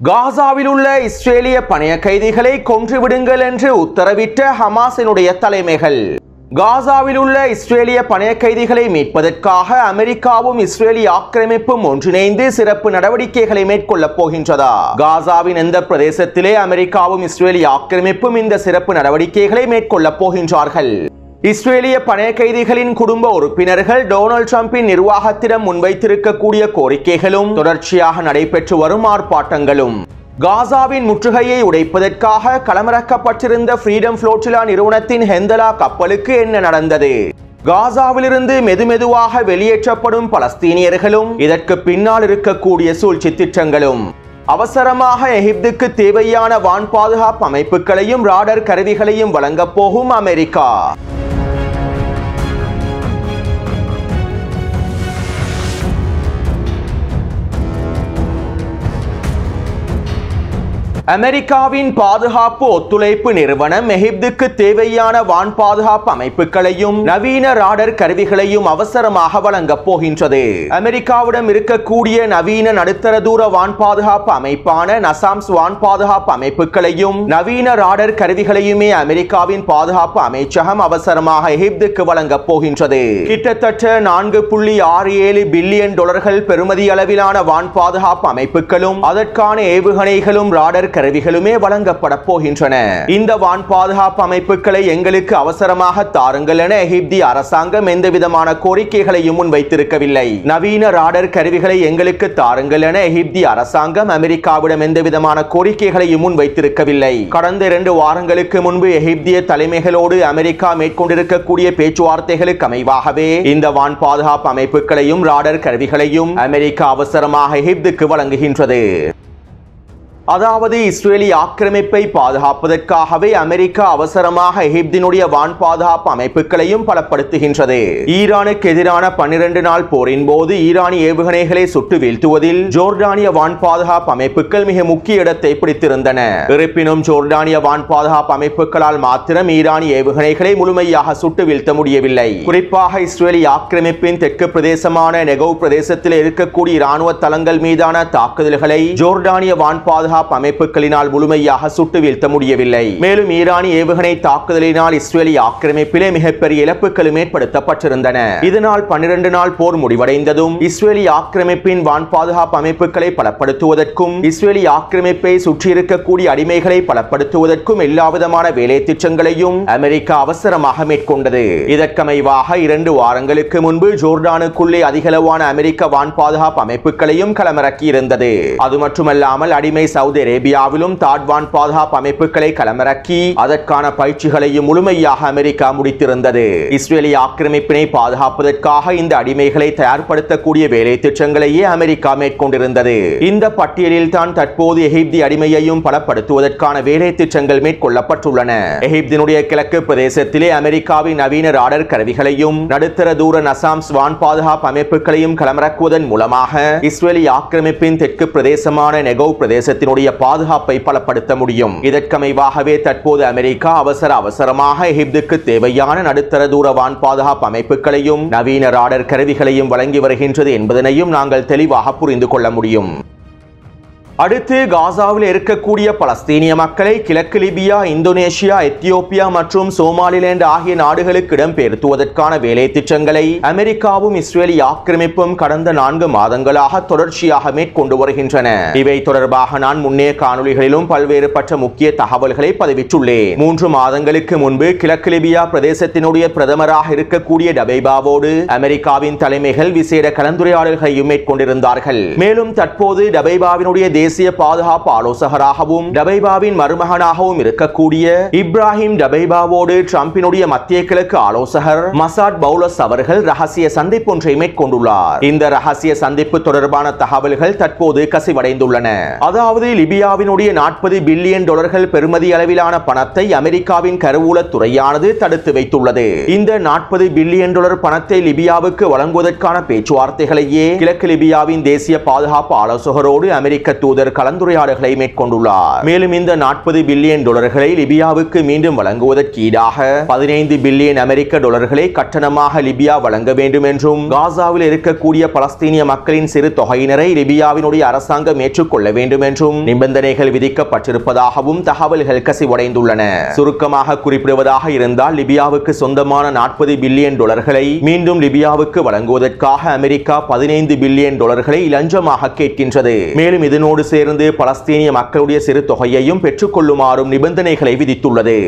காசாவில் உள்ள இஸ்ரேலிய பணைய கைதிகளை கொன்றுவிடுங்கள் என்று உத்தரவிட்ட ஹமாஸினுடைய தலைமைகள். காசாவில் உள்ள இஸ்ரேலிய பணைய கைதிகளை மீட்பதற்காக அமெரிக்காவும் இஸ்ரேலிய ஆக்கிரமிப்பும் ஒன்றிணைந்து சிறப்பு நடவடிக்கைகளை மேற்கொள்ளப் போகின்றதா? காசாவின் எந்த பிரதேசத்திலே அமெரிக்காவும் இஸ்ரேலிய ஆக்கிரமிப்பும் இந்த சிறப்பு நடவடிக்கைகளை மேற்கொள்ளப் போகின்றார்கள்? இஸ்ரேலிய பணைய கைதிகளின் குடும்ப உறுப்பினர்கள் டொனால்ட் ட்ரம்பின் நிர்வாகத்திடம் முன்வைத்திருக்கக்கூடிய கோரிக்கைகளும் தொடர்ச்சியாக நடைபெற்று வரும் ஆர்ப்பாட்டங்களும். காசாவின் முற்றுகையை உடைப்பதற்காக களமிறக்கப்பட்டிருந்த ஃப்ரீடம் ஃப்ளோட்டிலா நிறுவனத்தின் ஹெந்தலா கப்பலுக்கு என்ன நடந்தது? காசாவிலிருந்து மெதுமெதுவாக வெளியேற்றப்படும் பலஸ்தீனியர்களும் இதற்கு பின்னால் இருக்கக்கூடிய சூழ்ச்சி திட்டங்களும். அவசரமாக எகிப்துக்கு தேவையான வான் பாதுகாப்பு அமைப்புகளையும் ராடர் கருவிகளையும் வழங்கப் போகும் அமெரிக்கா. அமெரிக்காவின் பாதுகாப்பு ஒத்துழைப்பு நிறுவனம் எகிப்துக்கு தேவையான வான் பாதுகாப்பு அமைப்புகளையும் நவீன ராடர் கருவிகளையும் அவசரமாக வழங்கப் போகின்றது. அமெரிக்காவிடம் இருக்கக்கூடிய நவீன நடுத்தர தூர வான் பாதுகாப்பு அமைப்பான நசாம்ஸ் வான் பாதுகாப்பு அமைப்புகளையும் நவீன ராடர் கருவிகளையுமே அமெரிக்காவின் பாதுகாப்பு அமைச்சகம் அவசரமாக எகிப்துக்கு வழங்கப் போகின்றது. கிட்டத்தட்ட $4.67 பில்லியன் பெறுமதி அளவிலான வான் பாதுகாப்பு அமைப்புகளும் அதற்கான ஏவுகணைகளும் ராடர் கருவிகளுமே வழங்கப்பட போகின்றன. இந்த வான் பாதுகாப்பு அமைப்புகளை எங்களுக்கு அவசரமாக தாருங்கள் என எகிப்திய அரசாங்கம் எந்தவிதமான கோரிக்கைகளையும் முன்வைத்திருக்கவில்லை. நவீன ராடர் கருவிகளை எங்களுக்கு தாருங்கள் என எகிப்திய அரசாங்கம் அமெரிக்காவிடம் எந்தவிதமான கோரிக்கைகளையும் முன்வைத்திருக்கவில்லை. கடந்த 2 வாரங்களுக்கு முன்பு எகிப்திய தலைமைகளோடு அமெரிக்கா மேற்கொண்டிருக்கக்கூடிய பேச்சுவார்த்தைகளுக்கு அமைவாகவே இந்த வான் பாதுகாப்பு அமைப்புகளையும் ராடர் கருவிகளையும் அமெரிக்கா அவசரமாக எகிப்துக்கு வழங்குகின்றது. அதாவது இஸ்ரேலிய ஆக்கிரமிப்பை பாதுகாப்பதற்காகவே அமெரிக்கா அவசரமாக எகிப்தினுடைய வான் பாதுகாப்பு அமைப்புகளையும் பலப்படுத்துகின்றது. ஈரானுக்கு எதிரான 12 நாள் போரின் போது ஈரானிய ஏவுகணைகளை சுட்டு வீழ்த்துவதில் ஜோர்டானிய வான் பாதுகாப்பு அமைப்புகள் மிக முக்கிய இடத்தை பிடித்திருந்தன. இருப்பினும் ஜோர்டானிய வான் பாதுகாப்பு அமைப்புகளால் மாத்திரம் ஈரானிய ஏவுகணைகளை முழுமையாக சுட்டு வீழ்த்த முடியவில்லை. குறிப்பாக இஸ்ரேலிய ஆக்கிரமிப்பின் தெற்கு பிரதேசமான நெகவ் பிரதேசத்தில் இருக்கக்கூடிய இராணுவ தளங்கள் மீதான தாக்குதல்களை ஜோர்டானிய வான் பாதுகாப்பு அமைப்புகளினால் முழுமையாக சுட்டு வீழ்த்த முடியவில்லை. மேலும் ஈரானிய ஏவுகணை தாக்குதலினால் இஸ்ரேலிய ஆக்கிரமிப்பிலே மிகப்பெரிய இழப்புகளும் ஏற்படுத்தப்பட்டிருந்தன. இதனால் 12 நாள் போர் முடிவடைந்ததும் இஸ்ரேலிய ஆக்கிரமிப்பின் வான் பாதுகாப்பு அமைப்புகளை பலப்படுத்துவதற்கும் இஸ்ரேலிய ஆக்கிரமிப்பை சுற்றியிருக்கக்கூடிய அடிமைகளை பலப்படுத்துவதற்கும் எல்லாவிதமான வேலை திட்டங்களையும் அமெரிக்கா அவசரமாக மேற்கொண்டது. இதற்கமைவாக 2 வாரங்களுக்கு முன்பு ஜோர்டானுக்குள்ளே அதிகளவான அமெரிக்க வான் பாதுகாப்பு அமைப்புகளையும் களமிறக்கி இருந்தது. அது மட்டுமல்லாமல் அடிமை சவுதி அரேபியாவிலும் தாட்வான் பாதுகாப்பு அமைப்புகளை களமிறக்கி அதற்கான பயிற்சிகளையும் முழுமையாக அமெரிக்கா முடித்திருந்தது. இஸ்ரேலிய ஆக்கிரமிப்பினை பாதுகாப்பதற்காக இந்த அடிமைகளை தயார்படுத்தக்கூடிய வேலை திட்டங்களையே அமெரிக்கா மேற்கொண்டிருந்தது. இந்த பட்டியலில் தான் தற்போது எகிப்திய அடிமையையும் பலப்படுத்துவதற்கான வேலை திட்டங்கள் மேற்கொள்ளப்பட்டுள்ளன. எகிப்தினுடைய கிழக்கு பிரதேசத்திலே அமெரிக்காவின் நவீன ராடர் கருவிகளையும் நடுத்தர தூர நசாம்ஸ் வான் பாதுகாப்பு அமைப்புகளையும் களமிறக்குவதன் மூலமாக இஸ்ரேலிய ஆக்கிரமிப்பின் தெற்கு பிரதேசமான நெகவ் பிரதேசத்தினுடைய பாதுகாப்பை பலப்படுத்த முடியும். இதற்கமைவாகவே தற்போது அமெரிக்கா அவசரமாக எகிப்துக்கு தேவையான நடுத்தர தூர வான் பாதுகாப்பு அமைப்புகளையும் நவீன ராடர் கருவிகளையும் வழங்கி வருகின்றது என்பதனையும் நாங்கள் தெளிவாக புரிந்து கொள்ள முடியும். அடுத்து காசாவில் இருக்கக்கூடிய பலஸ்தீனிய மக்களை கிழக்கு லிபியா, இந்தோனேஷியா, எத்தியோப்பியா மற்றும் சோமாலிலாந்து ஆகிய நாடுகளுக்கு இடம்பெயர்த்துவதற்கான வேலை திட்டங்களை அமெரிக்காவும் இஸ்ரேலிய ஆக்கிரமிப்பும் கடந்த 4 மாதங்களாக தொடர்ச்சியாக மேற்கொண்டு வருகின்றன. இவை தொடர்பாக நான் முன்னைய காணொளிகளிலும் பல்வேறுபட்ட முக்கிய தகவல்களை பதிவிட்டுள்ளேன். 3 மாதங்களுக்கு முன்பு கிழக்கு லிபியா பிரதேசத்தினுடைய பிரதமராக இருக்கக்கூடிய டபைபாவோடு அமெரிக்காவின் தலைமைகள் விசேட கலந்துரையாடல்களையும் மேற்கொண்டிருந்தார்கள். மேலும் தற்போது டபைபாவினுடைய தேசிய பாதுகாப்பு ஆலோசகராகவும் டபைபாவின் மருமகனாகவும் இருக்கக்கூடிய இப்ராஹிம் டபைபாவோடு ட்ரம்பினுடைய மத்திய கிழக்கு ஆலோசகர் மசாட் பவுலஸ் அவர்கள் ரகசிய சந்திப்பு ஒன்றை மேற்கொண்டுள்ளார். இந்த ரகசிய சந்திப்பு தொடர்பான தகவல்கள் தற்போது கசிவடைந்துள்ளன. அதாவது லிபியாவினுடைய $40 பில்லியன் பெறுமதி அளவிலான பணத்தை அமெரிக்காவின் கருவூலத்துறையானது தடுத்து வைத்துள்ளது. இந்த $40 பில்லியன் பணத்தை லிபியாவுக்கு வழங்குவதற்கான பேச்சுவார்த்தைகளையே கிழக்கு லிபியாவின் தேசிய பாதுகாப்பு ஆலோசகரோடு அமெரிக்க தூதர் கலந்துரையாடல்களை மேற்கொண்டுள்ளார். மேலும் இந்த 40 பில்லியன் டாலர்களை லிபியாவுக்கு மீண்டும் வழங்குவதற்கு ஈடாக 15 பில்லியன் அமெரிக்க டாலர்களை கட்டணமாக லிபியா வழங்க வேண்டும் என்றும், காசாவில் இருக்கக்கூடிய பலஸ்தீனிய மக்களின் சிறு தொகையினரை லிபியாவினுடைய அரசாங்கம் ஏற்றுக்கொள்ள வேண்டும் என்றும் நிபந்தனைகள் விதிக்கப்பட்டிருப்பதாகவும் தகவல்கள் கசிவடைந்துள்ளன. சுருக்கமாக குறிப்பிடுவதாக இருந்தால், லிபியாவுக்கு சொந்தமான 40 பில்லியன் டாலர்களை மீண்டும் லிபியாவுக்கு வழங்குவதற்காக அமெரிக்கா 15 பில்லியன் டாலர்களை லஞ்சமாக கேட்கின்றது. மேலும் இதனோடு சேர்ந்து பலஸ்தீனிய மக்களுடைய சிறு தொகையையும் பெற்றுக்கொள்ளுமாறும் நிபந்தனைகளை விதித்துள்ளது.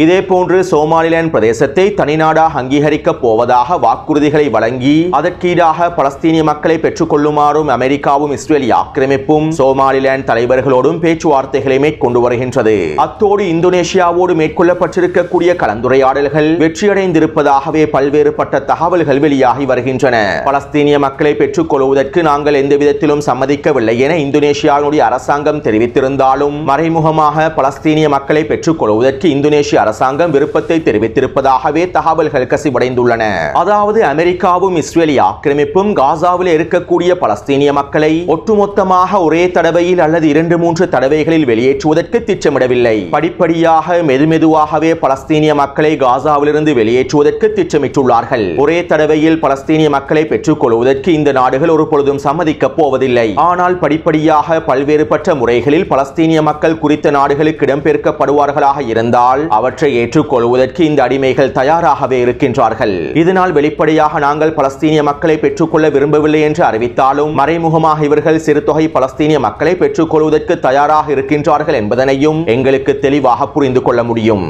இதேபோன்று சோமாலிலாந்து பிரதேசத்தை தனிநாடாக அங்கீகரிக்கப் போவதாக வாக்குறுதிகளை வழங்கி அதற்கீடாக பலஸ்தீனிய மக்களை பெற்றுக் கொள்ளுமாறும் அமெரிக்காவும் இஸ்ரேல் ஆக்கிரமிப்பும் சோமாலிலாந்து தலைவர்களோடும் பேச்சுவார்த்தைகளை மேற்கொண்டு வருகின்றது. அத்தோடு இந்தோனேஷியாவோடு மேற்கொள்ளப்பட்டிருக்கக்கூடிய கலந்துரையாடல்கள் வெற்றியடைந்திருப்பதாகவே பல்வேறுபட்ட தகவல்கள் வெளியாகி வருகின்றன. பலஸ்தீனிய மக்களை பெற்றுக் கொள்வதற்கு நாங்கள் எந்த விதத்திலும் சம்மதிக்கவில்லை என இந்தோனேஷியாவுடைய அரசாங்கம் தெரிவித்திருந்தாலும், மறைமுகமாக பலஸ்தீனிய மக்களை பெற்றுக் கொள்வதற்கு இந்தோனேஷிய அரசாங்கம் விருப்பத்தை தெரிவித்திருப்பதாகவே தகவல்கள் கசிவடைந்துள்ளன. அதாவது அமெரிக்காவும் இஸ்ரேல் ஆக்கிரமிப்பும் காசாவில் இருக்கக்கூடிய பலஸ்தீனிய மக்களை ஒட்டுமொத்தமாக ஒரே தடவையில் அல்லது 2-3 தடவைகளில் வெளியேற்றுவதற்கு திட்டமிடவில்லை. படிப்படியாக மெதுமெதுவாகவே பலஸ்தீனிய மக்களை காசாவிலிருந்து வெளியேற்றுவதற்கு திட்டமிட்டுள்ளார்கள். ஒரே தடவையில் பலஸ்தீனிய மக்களை பெற்றுக் கொள்வதற்கு இந்த நாடுகள் ஒரு பொழுதும் சம்மதிக்கப் போவதில்லை. ஆனால் படிப்படியாக பல்வேறுபட்ட முறைகளில் பலஸ்தீனிய மக்கள் குறித்த நாடுகளுக்கு இடம்பெயர்க்கப்படுவார்களாக இருந்தால் அவற்றை ஏற்றுக்கொள்வதற்கு இந்த அடிமைகள் தயாராகவே இருக்கின்றார்கள். இதனால் வெளிப்படையாக நாங்கள் பலஸ்தீனிய மக்களை பெற்றுக்கொள்ள விரும்பவில்லை என்று அறிவித்தாலும், மறைமுகமாக இவர்கள் சிறு தொகை பலஸ்தீனிய மக்களை பெற்றுக்கொள்வதற்கு தயாராக இருக்கின்றார்கள் என்பதனையும் எங்களுக்கு தெளிவாக புரிந்து கொள்ள முடியும்.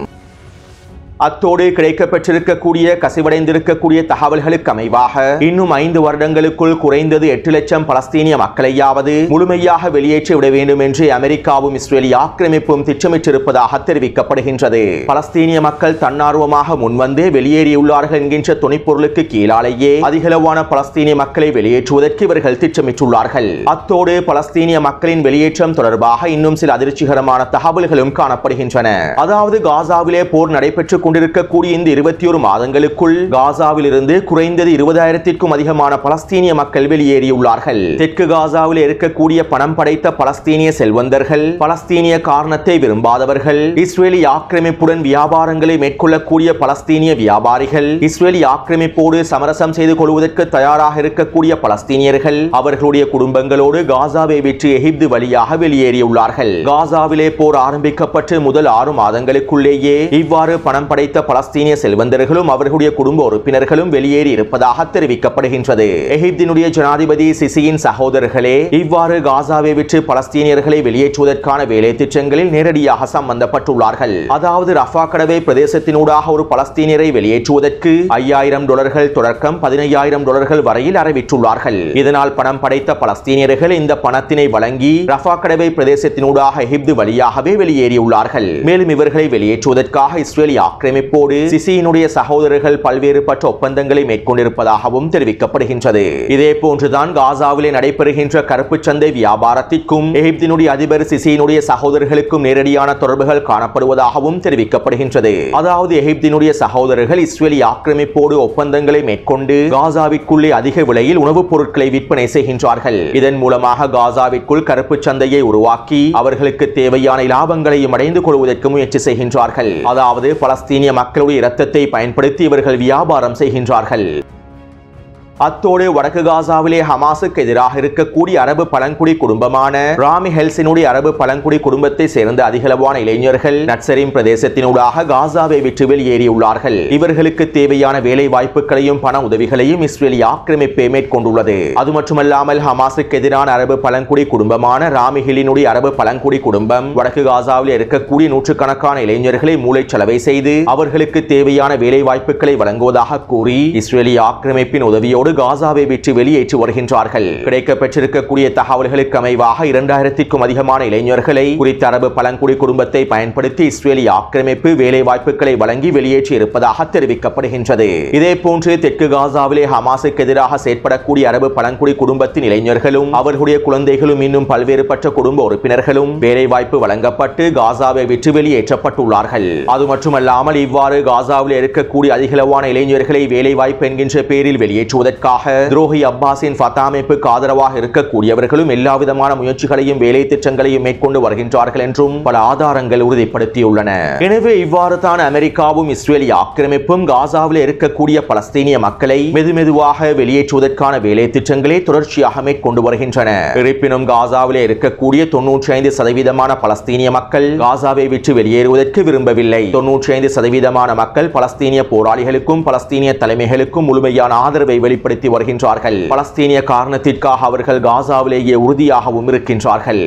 அத்தோடு கிடைக்கப்பெற்றிருக்கக்கூடிய கசிவடைந்திருக்கக்கூடிய தகவல்களுக்கு அமைவாக இன்னும் 5 வருடங்களுக்குள் குறைந்தது 8 லட்சம் பலஸ்தீனிய மக்களையாவது முழுமையாக வெளியேற்றி விட வேண்டும் என்று அமெரிக்காவும் இஸ்ரேல் ஆக்கிரமிப்பும் திட்டமிட்டிருப்பதாக தெரிவிக்கப்படுகின்றது. பலஸ்தீனிய மக்கள் தன்னார்வமாக முன்வந்து வெளியேறியுள்ளார்கள் என்கின்ற துணைப்பொருளுக்கு கீழாலேயே அதிகளவான பலஸ்தீனிய மக்களை வெளியேற்றுவதற்கு இவர்கள் திட்டமிட்டுள்ளார்கள். அத்தோடு பலஸ்தீனிய மக்களின் வெளியேற்றம் தொடர்பாக இன்னும் சில அதிர்ச்சிகரமான தகவல்களும் காணப்படுகின்றன. அதாவது காசாவிலே போர் நடைபெற்று கொண்டிருக்கக்கூடிய இந்த 21 மாதங்களுக்குள் காசாவில் இருந்து குறைந்தது 20,000க்கும் அதிகமான பலஸ்தீனிய மக்கள் வெளியேறியுள்ளார்கள். தெற்கு காசாவில் இருக்கக்கூடிய பணம் படைத்த பலஸ்தீனிய செல்வந்தர்கள், பலஸ்தீனிய காரணத்தை விரும்பாதவர்கள், இஸ்ரேலி ஆக்கிரமிப்புடன் வியாபாரங்களை மேற்கொள்ளக்கூடிய பலஸ்தீனிய வியாபாரிகள், இஸ்ரேலி ஆக்கிரமிப்போடு சமரசம் செய்து கொள்வதற்கு தயாராக இருக்கக்கூடிய பலஸ்தீனியர்கள் அவர்களுடைய குடும்பங்களோடு காசாவை விட்டு எகிப்து வழியாக வெளியேறியுள்ளார்கள். காசாவிலே போர் ஆரம்பிக்கப்பட்டு முதல் 6 மாதங்களுக்குள்ளேயே இவ்வாறு பணம் படைத்த பலஸ்தீனிய செல்வந்தர்களும் அவர்களுடைய குடும்ப உறுப்பினர்களும் வெளியேறி இருப்பதாக தெரிவிக்கப்படுகின்றது. எகிப்தினுடைய ஜனாதிபதி சிசியின் சகோதரர்களே இவ்வாறு காசாவை விட்டு பலஸ்தீனியர்களை வெளியேற்றுவதற்கான வேலை திட்டங்களில் நேரடியாக சம்பந்தப்பட்டுள்ளார்கள். அதாவது ரஃபா கடவை பிரதேசத்தினூடாக ஒரு பலஸ்தீனியரை வெளியேற்றுவதற்கு $5,000 தொடக்கம் $15,000 வரையில் அறிவித்துள்ளார்கள். இதனால் பணம் படைத்த பலஸ்தீனியர்கள் இந்த பணத்தினை வழங்கி ரஃபா கடவை பிரதேசத்தினூடாக எகிப்து வழியாகவே வெளியேறியுள்ளார்கள். மேலும் இவர்களை வெளியேற்றுவதற்காக இஸ்ரேல் ஆக்கிரமிப்போடு சிசியினுடைய சகோதரர்கள் பல்வேறுபட்ட ஒப்பந்தங்களை மேற்கொண்டிருப்பதாகவும் தெரிவிக்கப்படுகின்றது. இதே போன்றுதான் காசாவிலே நடைபெறுகின்ற கருப்பு சந்தை வியாபாரத்திற்கும் எகிப்தினுடைய அதிபர் சிசியினுடைய சகோதரர்களுக்கும் நேரடியான தொடர்புகள் காணப்படுவதாகவும் தெரிவிக்கப்படுகின்றது. அதாவது எகிப்தினுடைய சகோதரர்கள் இஸ்ரேலி ஆக்கிரமிப்போடு ஒப்பந்தங்களை மேற்கொண்டு காசாவிற்குள்ளே அதிக விலையில் உணவுப் பொருட்களை விற்பனை செய்கின்றார்கள். இதன் மூலமாக காசாவிற்குள் கருப்பு சந்தையை உருவாக்கி அவர்களுக்கு தேவையான லாபங்களையும் அடைந்து கொள்வதற்கு முயற்சி செய்கின்றார்கள். அதாவது பலஸ்தீனிய மக்களுடைய இரத்தத்தை பயன்படுத்தி இவர்கள் வியாபாரம் செய்கின்றார்கள். அத்தோடு வடக்கு காசாவிலே ஹமாஸுக்கு எதிராக இருக்கக்கூடிய அரபு பழங்குடி குடும்பமான ராமி ஹெல்சினுடைய அரபு பழங்குடி குடும்பத்தை சேர்ந்த அதிகளவான இளைஞர்கள் நட்சரிம் பிரதேசத்தினூடாக காசாவை விட்டு வெளியேறியுள்ளார்கள். இவர்களுக்கு தேவையான வேலை வாய்ப்புகளையும் பண உதவிகளையும் இஸ்ரேல் ஆக்கிரமிப்பை மேற்கொண்டுள்ளது. அது மட்டுமல்லாமல் ஹமாஸுக்கு எதிரான அரபு பழங்குடி குடும்பமான ராமி ஹிலினுடைய அரபு பழங்குடி குடும்பம் வடக்கு காசாவில் இருக்கக்கூடிய நூற்றுக்கணக்கான இளைஞர்களை மூளைச்சலவை செய்து அவர்களுக்கு தேவையான வேலை வாய்ப்புகளை வழங்குவதாக கூறி இஸ்ரேலி ஆக்கிரமிப்பின் உதவியோடு காசாவை விட்டு வெளியேற்றி வருகின்றார்கள். கிடைக்கப்பெற்றிருக்கக்கூடிய தகவல்களுக்கு அமைவாக 2000க்கும் அதிகமான இளைஞர்களை குறித்த அரபு பழங்குடி குடும்பத்தை பயன்படுத்தி இஸ்ரேலி ஆக்கிரமிப்பு வேலை வாய்ப்புகளை வழங்கி வெளியேற்றி இருப்பதாக தெரிவிக்கப்படுகின்றது. இதே போன்று தெற்கு காசாவிலே ஹமாஸுக்கு எதிராக செயற்படக்கூடிய அரபு பழங்குடி குடும்பத்தின் இளைஞர்களும் அவர்களுடைய குழந்தைகளும் இன்னும் பல்வேறுபட்ட குடும்ப உறுப்பினர்களும் வேலை வாய்ப்பு வழங்கப்பட்டு காசாவை விட்டு வெளியேற்றப்பட்டுள்ளார்கள். அது மட்டுமல்லாமல் இவ்வாறு காசாவில் இருக்கக்கூடிய அதிகளவான இளைஞர்களை வேலை வாய்ப்பு என்கின்ற பேரில் வெளியேற்றுவதற்கு வெளியேற்றுவதற்காக துரோகி அப்பாஸின் ஃபத்தா அமைப்புக்கு ஆதரவாக இருக்கக்கூடியவர்களும் எல்லாவிதமான முயற்சிகளையும் வேலை திட்டங்களையும் மேற்கொண்டு வருகின்றார்கள் என்றும் பல ஆதாரங்கள் உறுதிப்படுத்தியுள்ளன. எனவே இவ்வாறு தான் அமெரிக்காவும் இஸ்ரேலிய ஆக்கிரமிப்பும் காசாவில் இருக்கக்கூடிய பலஸ்தீனிய மக்களை மெதுமெதுவாக வெளியேற்றுவதற்கான வேலை திட்டங்களை தொடர்ச்சியாக மேற்கொண்டு வருகின்றன. இருப்பினும் காசாவிலே இருக்கக்கூடிய 95% பலஸ்தீனிய மக்கள் காசாவை விட்டு வெளியேறுவதற்கு விரும்பவில்லை. 95% மக்கள் பலஸ்தீனிய போராளிகளுக்கும் பலஸ்தீனிய தலைமைகளுக்கும் முழுமையான ஆதரவை வெளிப்படுத்தி வருகின்றார்கள். பலஸ்தீனிய காரணத்திற்காக அவர்கள் காசாவிலேயே உறுதியாகவும் இருக்கின்றார்கள்.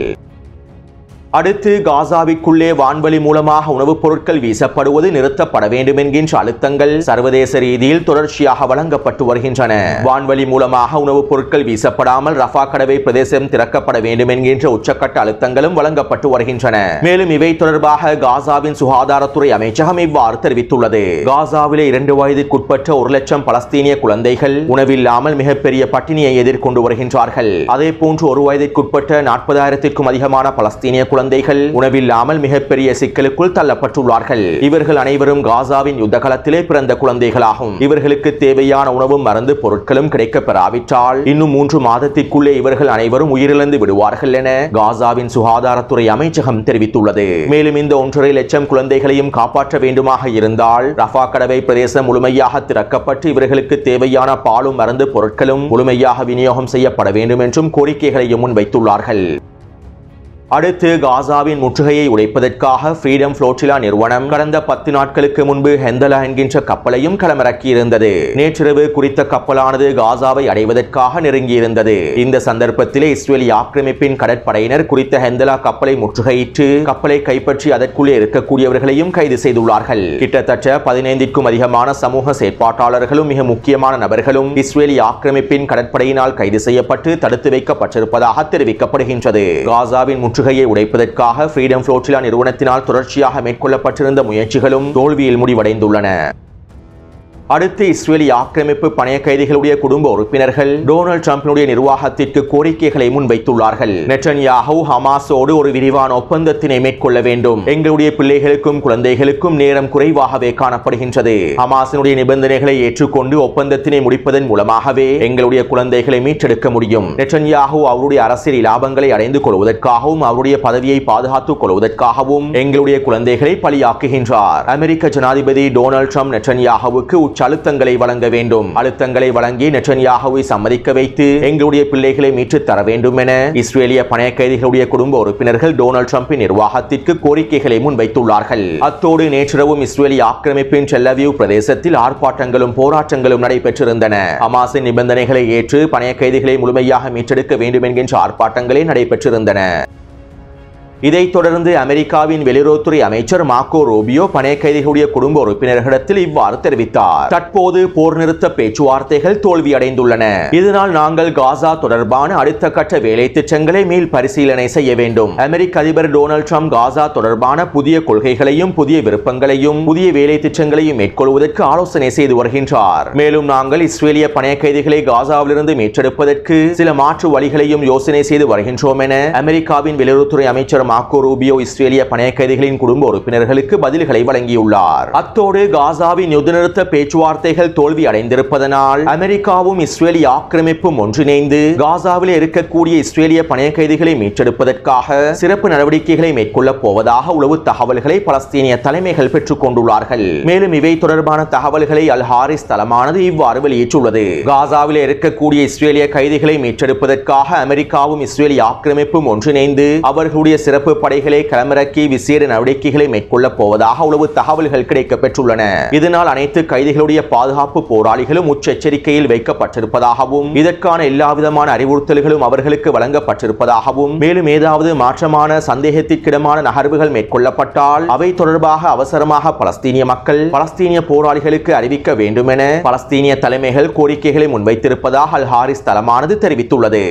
அடுத்து காசாவிற்குள்ளே வான்வழி மூலமாக உணவுப் பொருட்கள் வீசப்படுவது நிறுத்தப்பட வேண்டும் என்கின்ற அழுத்தங்கள் சர்வதேச ரீதியில் தொடர்ச்சியாக வழங்கப்பட்டு வருகின்றன. வான்வழி மூலமாக உணவுப் பொருட்கள் வீசப்படாமல் ரஃபா கடவை பிரதேசம் திறக்கப்பட வேண்டும் என்கின்ற உச்சக்கட்ட அழுத்தங்களும் வழங்கப்பட்டு வருகின்றன. மேலும் இவை தொடர்பாக காசாவின் சுகாதாரத்துறை அமைச்சகம் இவ்வாறு தெரிவித்துள்ளது. காசாவிலே 2 வயதிற்குட்பட்ட 1 லட்சம் பலஸ்தீனிய குழந்தைகள் உணவில்லாமல் மிகப்பெரிய பட்டினியை எதிர்கொண்டு வருகின்றார்கள். அதே போன்று 1 வயதிற்குட்பட்ட 40,000க்கும் அதிகமான பலஸ்தீனிய குழந்தைகள் உணவில்லாமல் மிகப்பெரிய சிக்கலுக்குள் தள்ளப்பட்டுள்ளார்கள். இவர்கள் அனைவரும் காசாவின் யுத்த களத்திலே பிறந்த குழந்தைகளாகும். இவர்களுக்கு தேவையான உணவும் மருந்து பொருட்களும் கிடைக்கப் பெறாவிட்டால் இன்னும் 3 மாதத்திற்குள்ளே இவர்கள் அனைவரும் உயிரிழந்து விடுவார்கள் என காசாவின் சுகாதாரத்துறை அமைச்சகம் தெரிவித்துள்ளது. மேலும் இந்த 1.5 லட்சம் குழந்தைகளையும் காப்பாற்ற வேண்டுமாக இருந்தால் ரஃபா கடவை பிரதேசம் முழுமையாக திறக்கப்பட்டு இவர்களுக்கு தேவையான பாலும் மருந்து பொருட்களும் முழுமையாக விநியோகம் செய்யப்பட வேண்டும் என்றும் கோரிக்கைகளையும் முன்வைத்துள்ளார்கள். அடுத்து காசாவின் முற்றுகையை உடைப்பதற்காக ஃப்ரீடம் ஃப்ளோட்டிலா நிறுவனம் கடந்த 10 நாட்களுக்கு முன்பு ஹெந்தலா என்கின்ற கப்பலையும் களமிறக்கியிருந்தது. நேற்றிரவு குறித்த கப்பலானது காசாவை அடைவதற்காக நெருங்கியிருந்தது. இந்த சந்தர்ப்பத்திலே இஸ்ரேலிய ஆக்கிரமிப்பின் கடற்படையினர் குறித்த ஹெந்தலா கப்பலை முற்றுகையிட்டு கப்பலை கைப்பற்றி அதற்குள்ளே இருக்கக்கூடியவர்களையும் கைது செய்துள்ளார்கள். கிட்டத்தட்ட 15க்கும் அதிகமான சமூக செயற்பாட்டாளர்களும் மிக முக்கியமான நபர்களும் இஸ்ரேலிய ஆக்கிரமிப்பின் கடற்படையினால் கைது செய்யப்பட்டு தடுத்து வைக்கப்பட்டிருப்பதாக தெரிவிக்கப்படுகின்றது. காசாவின் முற்றுகையை உடைப்பதற்காக ஃப்ரீடம் ஃப்ளோட்டிலா நிறுவனத்தினால் தொடர்ச்சியாக மேற்கொள்ளப்பட்டிருந்த முயற்சிகளும் தோல்வியில் முடிவடைந்துள்ளன. அடுத்து இஸ்ரேலிய ஆக்கிரமிப்பு பணைய கைதிகளுடைய குடும்ப உறுப்பினர்கள் டொனால்ட் ட்ரம்பினுடைய நிர்வாகத்திற்கு கோரிக்கைகளை முன்வைத்துள்ளார்கள். நெட்டன்யாஹூ ஹமாஸோடு ஒரு விரிவான ஒப்பந்தத்தினை மேற்கொள்ள வேண்டும். எங்களுடைய பிள்ளைகளுக்கும் குழந்தைகளுக்கும் நேரம் குறைவாகவே காணப்படுகின்றது. ஹமாஸினுடைய நிபந்தனைகளை ஏற்றுக்கொண்டு ஒப்பந்தத்தினை முடிப்பதன் மூலமாகவே எங்களுடைய குழந்தைகளை மீட்டெடுக்க முடியும். நெட்டன்யாஹூ அவருடைய அரசியல் லாபங்களை அடைந்து கொள்வதற்காகவும் அவருடைய பதவியை பாதுகாத்துக் கொள்வதற்காகவும் எங்களுடைய குழந்தைகளை பலியாக்குகின்றார். அமெரிக்க ஜனாதிபதி டொனால்ட் ட்ரம்ப் நெட்டன்யாஹூவுக்கு அழுத்தங்களை வழங்க வேண்டும். அழுத்தங்களை வழங்கி நெட்டன்யாஹூவை சம்மதிக்க வைத்து எங்களுடைய பிள்ளைகளை மீட்டுத் தர வேண்டும் என இஸ்ரேலிய பணைய கைதிகளுடைய குடும்ப உறுப்பினர்கள் டொனால்ட் ட்ரம்பின் நிர்வாகத்திற்கு கோரிக்கைகளை முன்வைத்துள்ளார்கள். அத்தோடு நேற்றிரவும் இஸ்ரேலிய ஆக்கிரமிப்பின் டெல் அவீவ் பிரதேசத்தில் ஆர்ப்பாட்டங்களும் போராட்டங்களும் நடைபெற்றிருந்தன. ஹமாஸின் நிபந்தனைகளை ஏற்று பணைய கைதிகளை முழுமையாக மீட்டெடுக்க வேண்டும் என்கின்ற ஆர்ப்பாட்டங்களே நடைபெற்றிருந்தன. இதைத் தொடர்ந்து அமெரிக்காவின் வெளியுறவுத்துறை அமைச்சர் மார்க்கோ ரூபியோ பணைய கைதிகளுடைய குடும்ப உறுப்பினர்களிடத்தில் இவ்வாறு தெரிவித்தார். தற்போது போர் நிறுத்த பேச்சுவார்த்தைகள் தோல்வியடைந்துள்ளன. இதனால் நாங்கள் காசா தொடர்பான அடுத்த கட்ட வேலை திட்டங்களை மேல் பரிசீலனை செய்ய வேண்டும். அமெரிக்க அதிபர் டொனால்ட் ட்ரம்ப் காசா தொடர்பான புதிய கொள்கைகளையும் புதிய விருப்பங்களையும் புதிய வேலை திட்டங்களையும் மேற்கொள்வதற்கு ஆலோசனை செய்து வருகின்றார். மேலும் நாங்கள் இஸ்ரேலிய பணைய கைதிகளை காசாவிலிருந்து மீட்டெடுப்பதற்கு சில மாற்று வழிகளையும் யோசனை செய்து வருகின்றோம் என அமெரிக்காவின் வெளியுறவுத்துறை அமைச்சர் மார்க்கோ ரூபியோ இஸ்ரேலிய பணைய கைதிகளின் குடும்ப உறுப்பினர்களுக்கு பதில்களை வழங்கியுள்ளார். அத்தோடு காசாவின் யுத்த நிறுத்த பேச்சுவார்த்தைகள் தோல்வி அடைந்திருப்பதனால் அமெரிக்காவும் இஸ்ரேலிய ஆக்கிரமிப்பும் ஒன்றிணைந்து காசாவில் இருக்கக்கூடிய இஸ்ரேலிய பணைய கைதிகளை மீட்டெடுப்பதற்காக சிறப்பு நடவடிக்கைகளை மேற்கொள்ளப் போவதாக உளவு தகவல்களை பலஸ்தீனிய தலைமைகள் பெற்றுக் கொண்டுள்ளார்கள். மேலும் இவை தொடர்பான தகவல்களை அல் ஹாரிஸ் தளமானது இவ்வாறு வெளியிட்டுள்ளது. காசாவில் இருக்கக்கூடிய இஸ்ரேலிய கைதிகளை மீட்டெடுப்பதற்காக அமெரிக்காவும் இஸ்ரேலிய ஆக்கிரமிப்பும் ஒன்றிணைந்து அவர்களுடைய சிறப்பு படைகளை களமிறக்கி விசேட நடவடிக்கைகளை மேற்கொள்ளப் போவதாக உளவு தகவல்கள் கிடைக்கப்பெற்றுள்ளன. இதனால் அனைத்து கைதிகளுடைய பாதுகாப்பு போராளிகளும் உச்ச எச்சரிக்கையில் வைக்கப்பட்டிருப்பதாகவும் இதற்கான எல்லாவிதமான அறிவுறுத்தல்களும் அவர்களுக்கு வழங்கப்பட்டிருப்பதாகவும் மேலும் ஏதாவது மாற்றமான சந்தேகத்திற்கிடமான நகர்வுகள் மேற்கொள்ளப்பட்டால் அவை தொடர்பாக அவசரமாக பலஸ்தீனிய மக்கள் பலஸ்தீனிய போராளிகளுக்கு அறிவிக்க வேண்டும் என பலஸ்தீனிய தலைமைகள் கோரிக்கைகளை முன்வைத்திருப்பதாக அல் ஹாரிஸ் தளமானது தெரிவித்துள்ளது.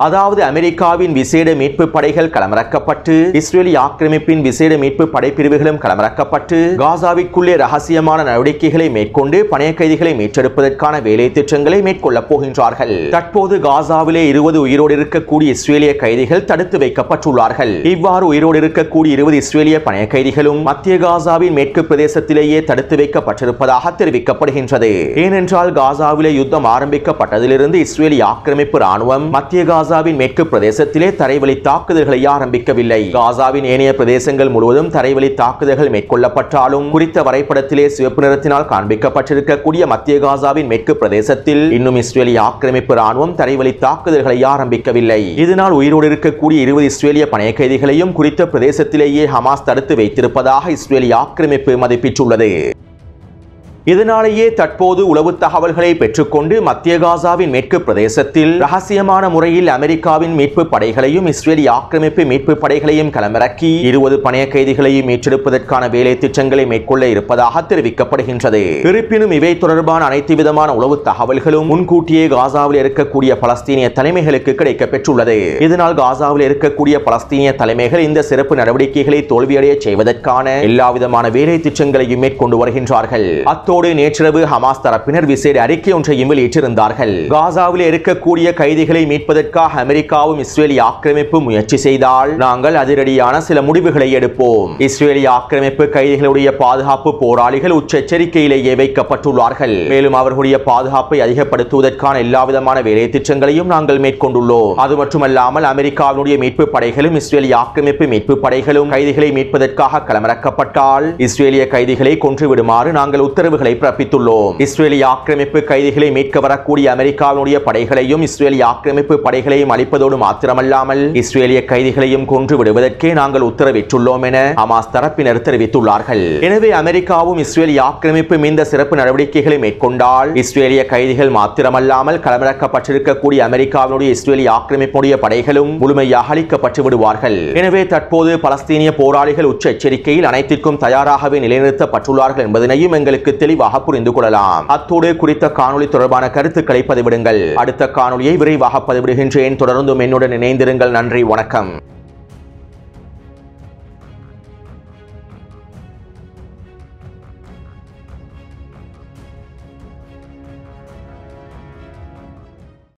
அதாவது அமெரிக்காவின் விசேட மீட்பு படைகள் களமிறக்கப்பட்டு இஸ்ரேலிய ஆக்கிரமிப்பின் விசேட மீட்பு படைப்பிரிவுகளும் களமிறக்கப்பட்டு காசாவிற்குள்ளே ரகசியமான நடவடிக்கைகளை மேற்கொண்டு பணைய கைதிகளை மீட்டெடுப்பதற்கான வேலை திட்டங்களை மேற்கொள்ளப் போகின்றார்கள். தற்போது காசாவிலே 20 உயிரோடு இருக்கக்கூடிய இஸ்ரேலிய கைதிகள் தடுத்து வைக்கப்பட்டுள்ளார்கள். இவ்வாறு உயிரோடு இருக்கக்கூடிய 20 இஸ்ரேலிய பணைய கைதிகளும் மத்திய காசாவின் மேற்கு பிரதேசத்திலேயே தடுத்து வைக்கப்பட்டிருப்பதாக தெரிவிக்கப்படுகின்றது. ஏனென்றால் காசாவிலே யுத்தம் ஆரம்பிக்கப்பட்டதிலிருந்து இஸ்ரேலிய ஆக்கிரமிப்பு ராணுவம் மத்திய காசாவின் மேற்கு பிரதேசத்திலே தரைவழி தாக்குதல்களை ஆரம்பிக்கவில்லை. காசாவின் ஏனைய பிரதேசங்கள் முழுவதும் தரைவழி தாக்குதல்கள் மேற்கொள்ளப்பட்டாலும் குறித்த வரைபடத்திலே சிவப்பு நிறத்தினால் காண்பிக்கப்பட்டிருக்கக்கூடிய மத்திய காசாவின் மேற்கு பிரதேசத்தில் இன்னும் இஸ்ரேலிய ஆக்கிரமிப்பு ராணுவம் தரைவழி தாக்குதல்களை ஆரம்பிக்கவில்லை. இதனால் உயிரோடு இருக்கக்கூடிய 20 இஸ்ரேலிய பணைய கைதிகளையும் குறித்த பிரதேசத்திலேயே ஹமாஸ் தடுத்து வைத்திருப்பதாக இஸ்ரேலிய ஆக்கிரமிப்பு மதிப்பிட்டுள்ளது. இதனாலேயே தற்போது உளவு தகவல்களை பெற்றுக்கொண்டு மத்திய காசாவின் மேற்கு பிரதேசத்தில் ரகசியமான முறையில் அமெரிக்காவின் மீட்பு படைகளையும் இஸ்ரேலிய ஆக்கிரமிப்பு மீட்பு படைகளையும் களமிறக்கி 20 பணைய கைதிகளையும் மீட்டெடுப்பதற்கான வேலை திட்டங்களை மேற்கொள்ள இருப்பதாக தெரிவிக்கப்படுகின்றது. இருப்பினும் இவை தொடர்பான அனைத்து விதமான உளவு தகவல்களும் முன்கூட்டியே காசாவில் இருக்கக்கூடிய பலஸ்தீனிய தலைமைகளுக்கு கிடைக்க பெற்றுள்ளது. இதனால் காசாவில் இருக்கக்கூடிய பலஸ்தீனிய தலைமைகள் இந்த சிறப்பு நடவடிக்கைகளை தோல்வியடைய செய்வதற்கான எல்லா விதமான வேலை திட்டங்களையும் மேற்கொண்டு வருகின்றார்கள். நேற்றிரவு ஹமாஸ் தரப்பினர் விசேட அறிக்கை ஒன்றையும் வெளியிட்டிருந்தார்கள். காசாவில் இருக்கக்கூடிய கைதிகளை மீட்பதற்காக அமெரிக்காவும் இஸ்ரேலிய ஆக்கிரமிப்பு முயற்சி செய்தால் நாங்கள் அதிரடியான சில முடிவுகளை எடுப்போம். இஸ்ரேலிய ஆக்கிரமிப்பு கைதிகளுடைய பாதுகாப்பு போராளிகள் உச்ச எச்சரிக்கையிலேயே வைக்கப்பட்டுள்ளார்கள். மேலும் அவர்களுடைய பாதுகாப்பை அதிகப்படுத்துவதற்கான எல்லா விதமான வேலை திட்டங்களையும் நாங்கள் மேற்கொண்டுள்ளோம். அது மட்டுமல்லாமல் அமெரிக்காவினுடைய மீட்பு படைகளும் இஸ்ரேலிய ஆக்கிரமிப்பு மீட்பு படைகளும் கைதிகளை மீட்பதற்காக களமிறக்கப்பட்டால் இஸ்ரேலிய கைதிகளை கொன்றுவிடுமாறு நாங்கள் உத்தரவுகளை பிறப்பித்துள்ளோம். இஸ்ரேலிய ஆக்கிரமிப்பு கைதிகளை மீட்க வரக்கூடிய அமெரிக்காவினுடைய படைகளையும் இஸ்ரேலிய ஆக்கிரமிப்பு படைகளையும் அழிப்பதோடு மாத்திரமல்லாமல் இஸ்ரேலிய கைதிகளையும் கொன்று விடுவதற்கே நாங்கள் உத்தரவிட்டுள்ளோம் என ஹமாஸ் தரப்பினர் தெரிவித்துள்ளார்கள். எனவே அமெரிக்காவும் இஸ்ரேலிய ஆக்கிரமிப்பும் இந்த சிறப்பு நடவடிக்கைகளை மேற்கொண்டால் இஸ்ரேலிய கைதிகள் மாத்திரமல்லாமல் களமிறக்கப்பட்டிருக்கக்கூடிய அமெரிக்காவினுடைய இஸ்ரேலிய ஆக்கிரமிப்புடைய படைகளும் முழுமையாக அழிக்கப்பட்டு விடுவார்கள். எனவே தற்போது பலஸ்தீனிய போராளிகள் உச்ச எச்சரிக்கையில் அனைத்திற்கும் தயாராகவே நிலைநிறுத்தப்பட்டுள்ளார்கள் என்பதனையும் எங்களுக்கு தெளிவாக புரிந்து கொள்ளலாம். அத்தோடு குறித்த காணொளி தொடர்பான கருத்துக்களை பதிவிடுங்கள். அடுத்த காணொளியை விரைவாக பதிவிடுகின்றேன். தொடர்ந்தும் என்னுடன் இணைந்திருங்கள். நன்றி, வணக்கம்.